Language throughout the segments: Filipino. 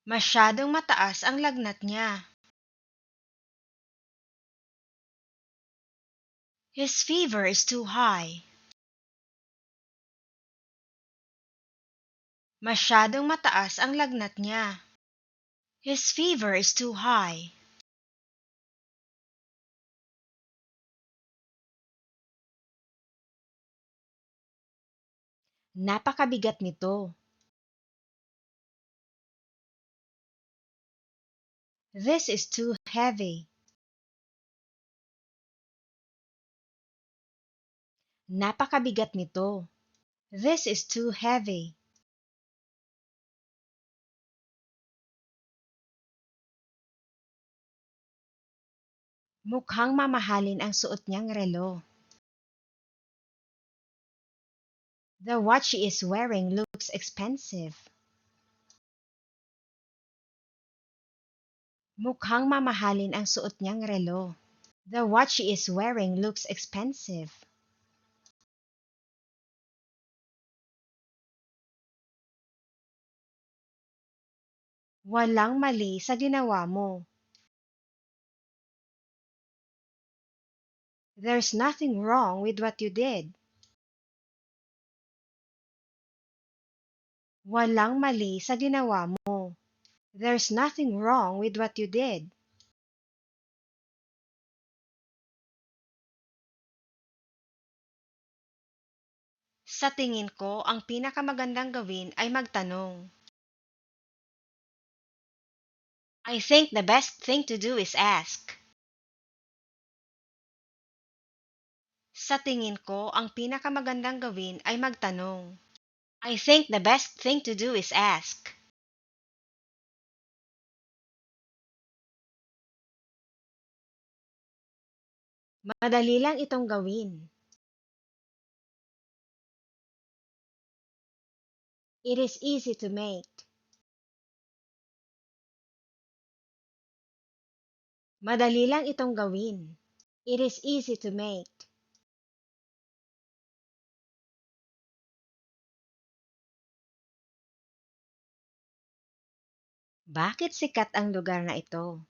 Masyadong mataas ang lagnat niya. His fever is too high. Masyadong mataas ang lagnat niya. His fever is too high. Napakabigat nito. This is too heavy. Napakabigat nito. This is too heavy. Mukhang mamahalin ang suot niyang relo. The watch she is wearing looks expensive. Mukhang mamahalin ang suot niyang relo. The watch she is wearing looks expensive. Walang mali sa ginawa mo. There's nothing wrong with what you did. Walang mali sa ginawa mo. There's nothing wrong with what you did. Sa tingin ko, ang pinakamagandang gawin ay magtanong. I think the best thing to do is ask. Sa tingin ko, ang pinakamagandang gawin ay magtanong. I think the best thing to do is ask. Madali lang itong gawin. It is easy to make. Madali lang itong gawin. It is easy to make. Bakit sikat ang lugar na ito?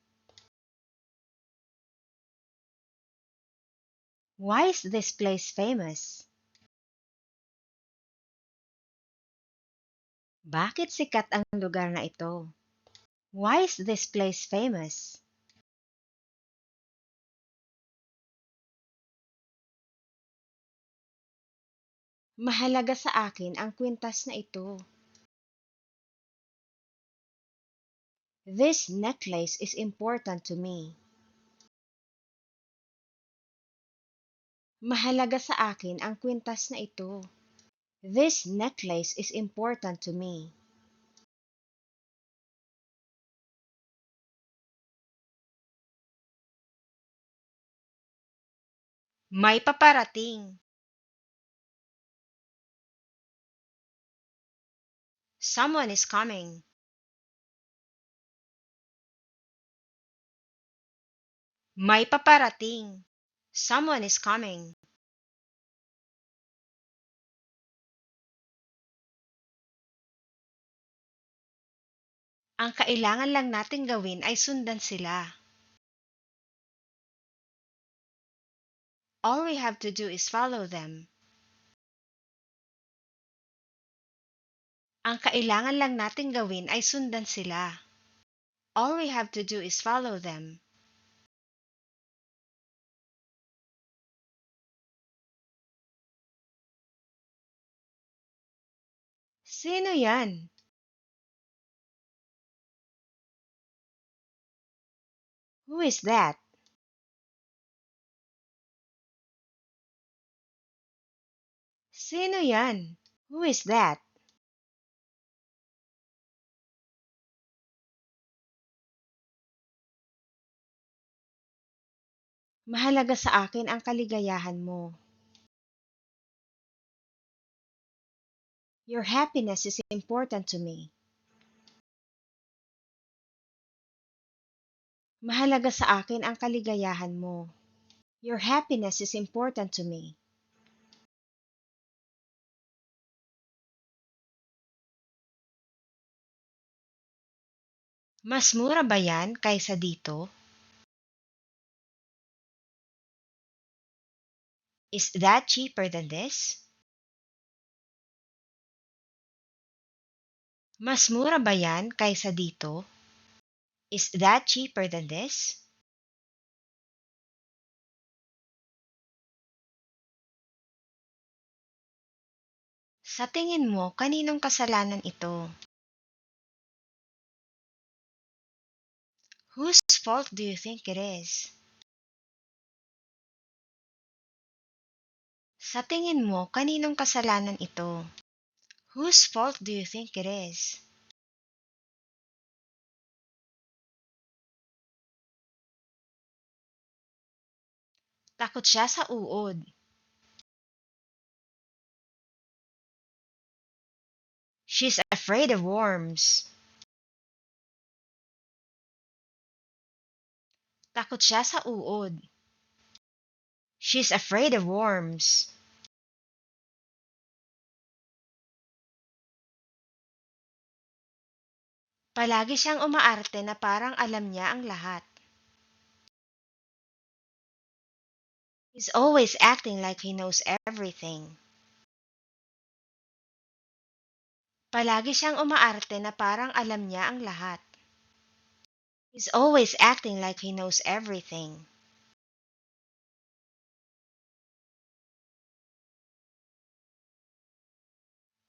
Why is this place famous? Bakit sikat ang lugar na ito? Why is this place famous? Mahalaga sa akin ang kwintas na ito. This necklace is important to me. Mahalaga sa akin ang kwintas na ito. This necklace is important to me. May paparating. Someone is coming. May paparating. Someone is coming. Ang kailangan lang nating gawin ay sundan sila. All we have to do is follow them. Ang kailangan lang nating gawin ay sundan sila. All we have to do is follow them. Sino yan? Who is that? Sino yan? Who is that? Mahalaga sa akin ang kaligayahan mo. Your happiness is important to me. Mahalaga sa akin ang kaligayahan mo. Your happiness is important to me. Mas mura ba yan kaysa dito? Is that cheaper than this? Mas mura ba yan kaysa dito? Is that cheaper than this? Sa tingin mo, kaninong kasalanan ito? Whose fault do you think it is? Sa tingin mo, kaninong kasalanan ito? Whose fault do you think it is? Takot siya sa uod. She's afraid of worms. Takot siya sa uod. She's afraid of worms. Palagi siyang umaarte na parang alam niya ang lahat. He's always acting like he knows everything. Palagi siyang umaarte na parang alam niya ang lahat. He's always acting like he knows everything.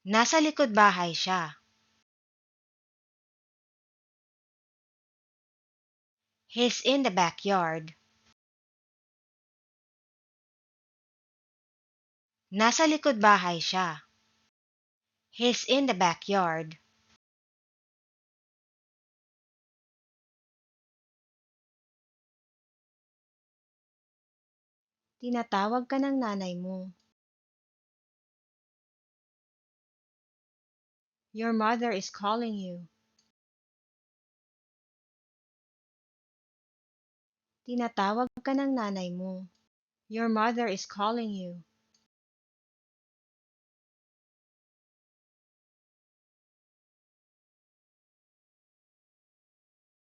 Nasa likod bahay siya. He's in the backyard. Nasa likod bahay siya. He's in the backyard. Tinatawag ka ng nanay mo. Your mother is calling you. Tinatawag ka ng nanay mo. Your mother is calling you.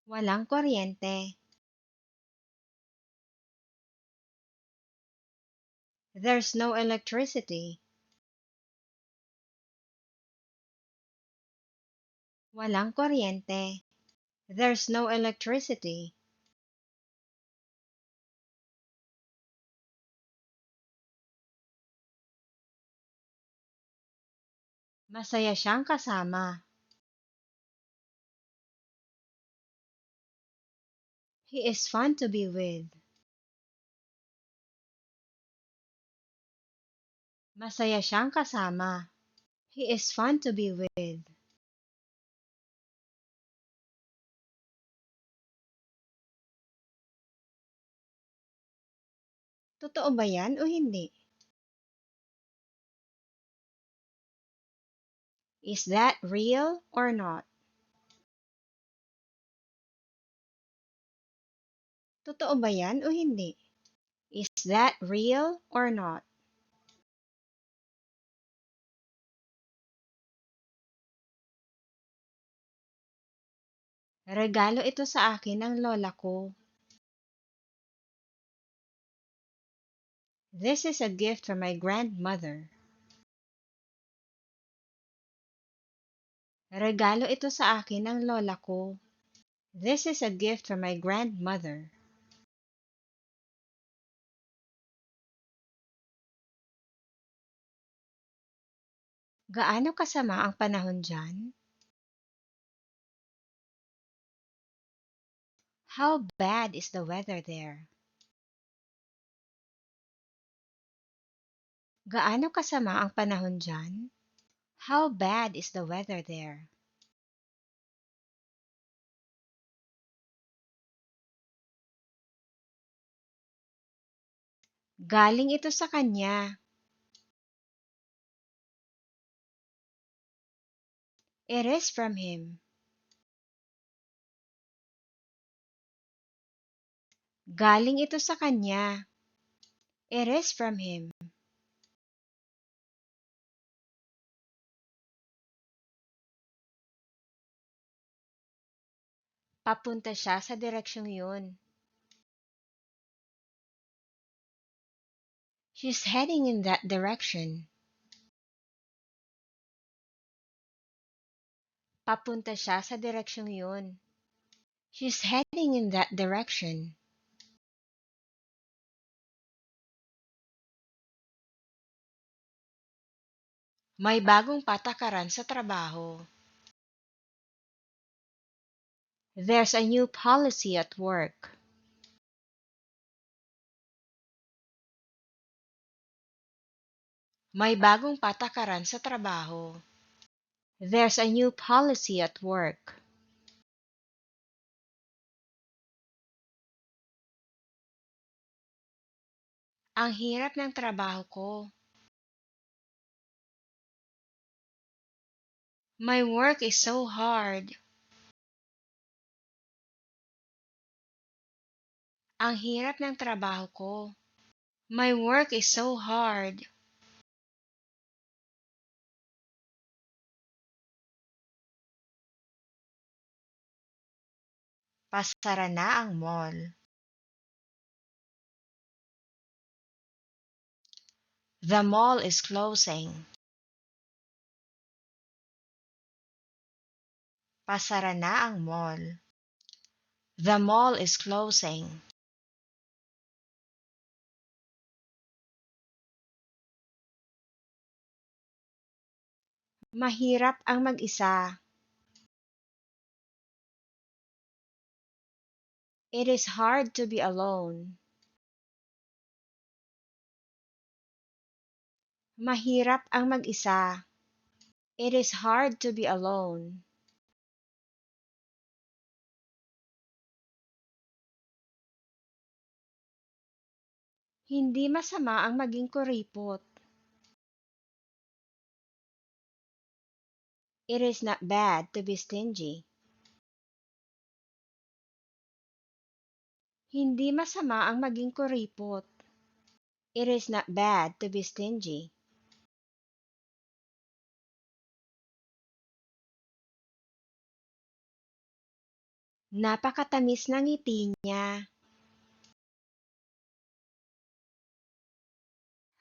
Walang kuryente. There's no electricity. Walang kuryente. There's no electricity. Masaya siyang kasama. He is fun to be with. Masaya siyang kasama. He is fun to be with. Totoo ba yan o hindi? Is that real or not? Totoo ba yan o hindi? Is that real or not? Regalo ito sa akin ng lola ko. This is a gift from my grandmother. Regalo ito sa akin ng lola ko. This is a gift from my grandmother. Gaano kasama ang panahon dyan? How bad is the weather there? Gaano kasama ang panahon dyan? How bad is the weather there? Galing ito sa kanya. It is from him. Galing ito sa kanya. It is from him. Papunta siya sa direksyong yun. She's heading in that direction. Papunta siya sa direksyong yun. She's heading in that direction. May bagong patakaran sa trabaho. There's a new policy at work. May bagong patakaran sa trabaho. There's a new policy at work. Ang hirap ng trabaho ko. My work is so hard. Ang hirap ng trabaho ko. My work is so hard. Pasara na ang mall. The mall is closing. Pasara na ang mall. The mall is closing. Mahirap ang mag-isa. It is hard to be alone. Mahirap ang mag-isa. It is hard to be alone. Hindi masama ang maging kuripot. It is not bad to be stingy. Hindi masama ang maging kuripot. It is not bad to be stingy. Napakatamis ng ngiti niya.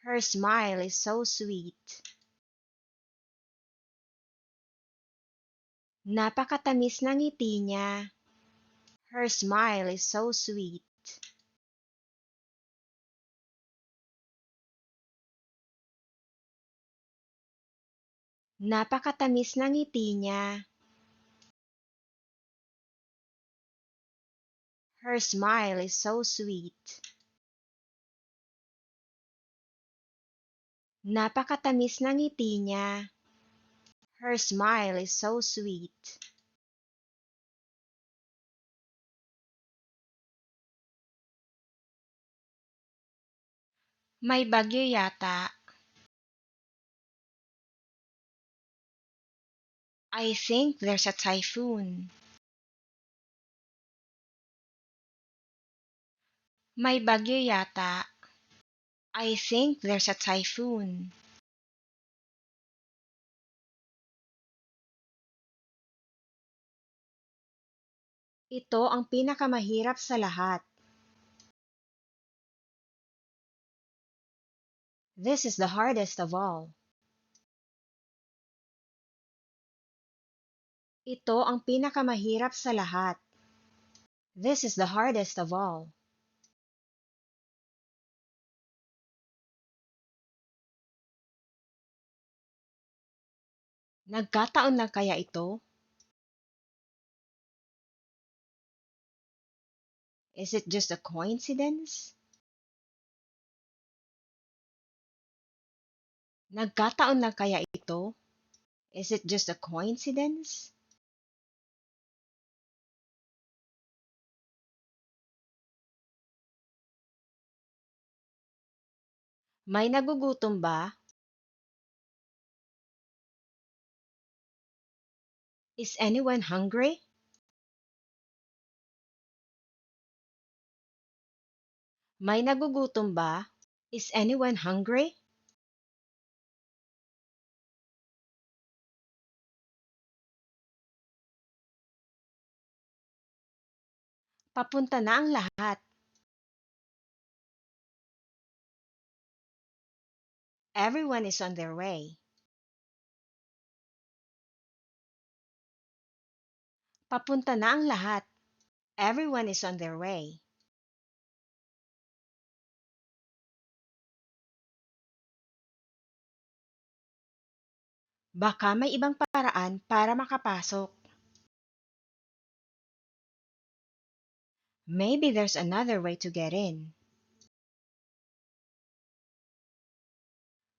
Her smile is so sweet. Napakatamis ng ngiti niya. Her smile is so sweet. Napakatamis ng ngiti niya. Her smile is so sweet. Napakatamis ng ngiti niya. Her smile is so sweet. May bagyo yata. I think there's a typhoon. May bagyo yata. I think there's a typhoon. Ito ang pinakamahirap sa lahat. This is the hardest of all. Ito ang pinakamahirap sa lahat. This is the hardest of all. Nagkataon lang kaya ito? Is it just a coincidence? Nagkataon lang kaya ito? Is it just a coincidence? May nagugutom ba? Is anyone hungry? May nagugutom ba? Is anyone hungry? Papunta na ang lahat. Everyone is on their way. Papunta na ang lahat. Everyone is on their way. Baka may ibang paraan para makapasok. Maybe there's another way to get in.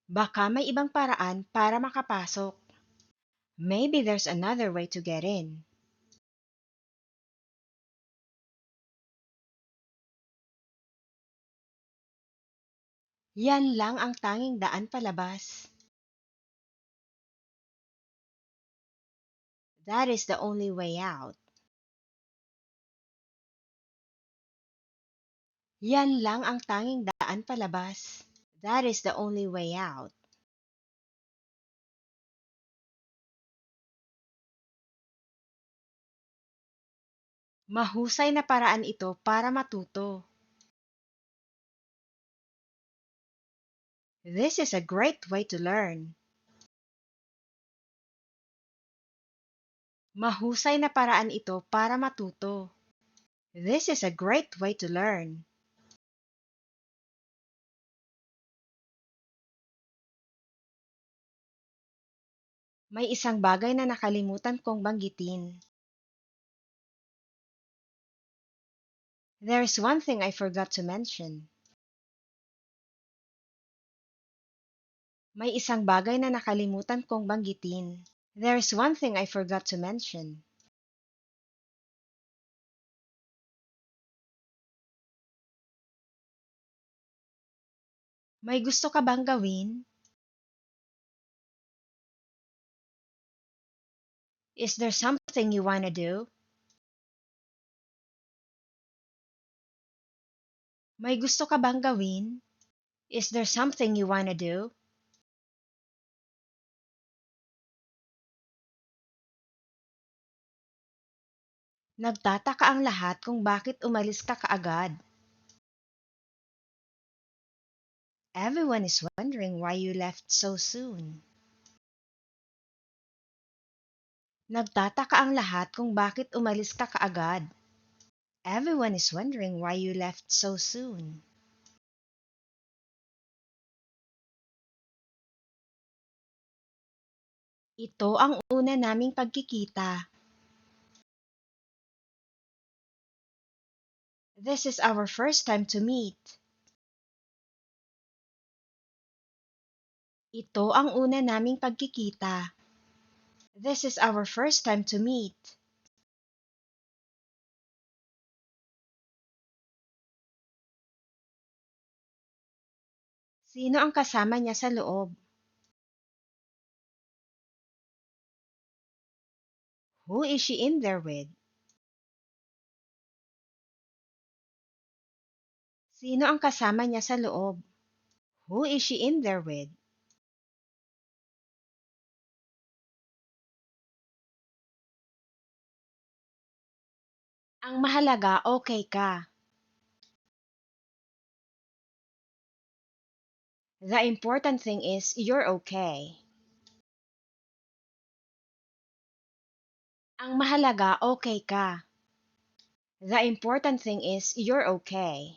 Baka may ibang paraan para makapasok. Maybe there's another way to get in. Yan lang ang tanging daan palabas. That is the only way out. Yan lang ang tanging daan palabas. That is the only way out. Mahusay na paraan ito para matuto. This is a great way to learn. Mahusay na paraan ito para matuto. This is a great way to learn. May isang bagay na nakalimutan kong banggitin. There's one thing I forgot to mention. May isang bagay na nakalimutan kong banggitin. There's one thing I forgot to mention. May gusto ka bang gawin? Is there something you wanna do? May gusto ka bang gawin? Is there something you wanna do? Nagtataka ang lahat kung bakit umalis ka kaagad. Everyone is wondering why you left so soon. Nagtataka ang lahat kung bakit umalis ka kaagad. Everyone is wondering why you left so soon. Ito ang una naming pagkikita. This is our first time to meet. Ito ang una naming pagkikita. This is our first time to meet. Sino ang kasama niya sa loob? Who is she in there with? Sino ang kasama niya sa loob? Who is she in there with? Ang mahalaga, okay ka. The important thing is you're okay. Ang mahalaga, okay ka. The important thing is you're okay.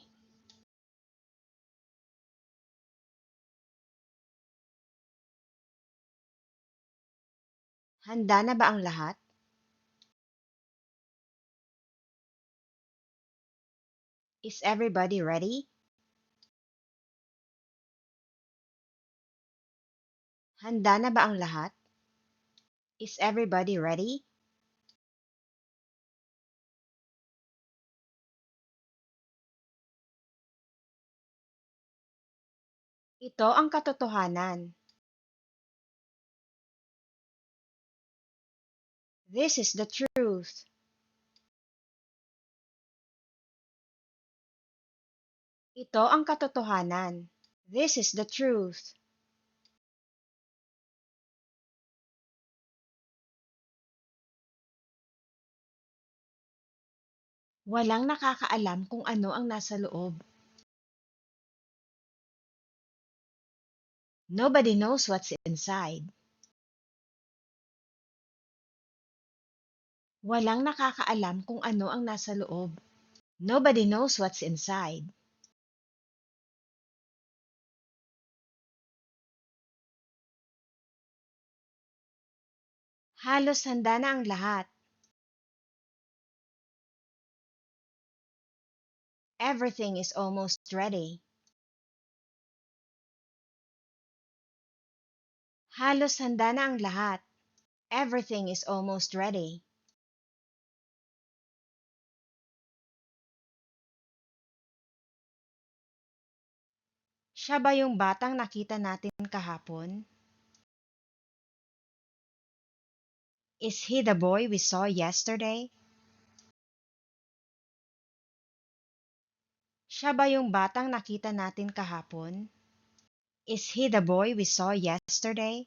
Handa na ba ang lahat? Is everybody ready? Handa na ba ang lahat? Is everybody ready? Ito ang katotohanan. This is the truth. Ito ang katotohanan. This is the truth. Walang nakakaalam kung ano ang nasa loob. Nobody knows what's inside. Walang nakakaalam kung ano ang nasa loob. Nobody knows what's inside. Halos handa na ang lahat. Everything is almost ready. Halos handa na ang lahat. Everything is almost ready. Siya ba yung batang nakita natin kahapon? Is he the boy we saw yesterday? Siya ba yung batang nakita natin kahapon? Is he the boy we saw yesterday?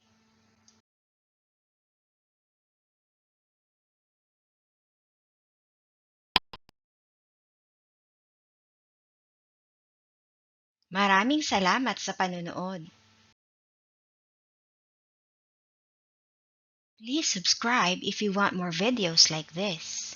Maraming salamat sa panonood. Please subscribe if you want more videos like this.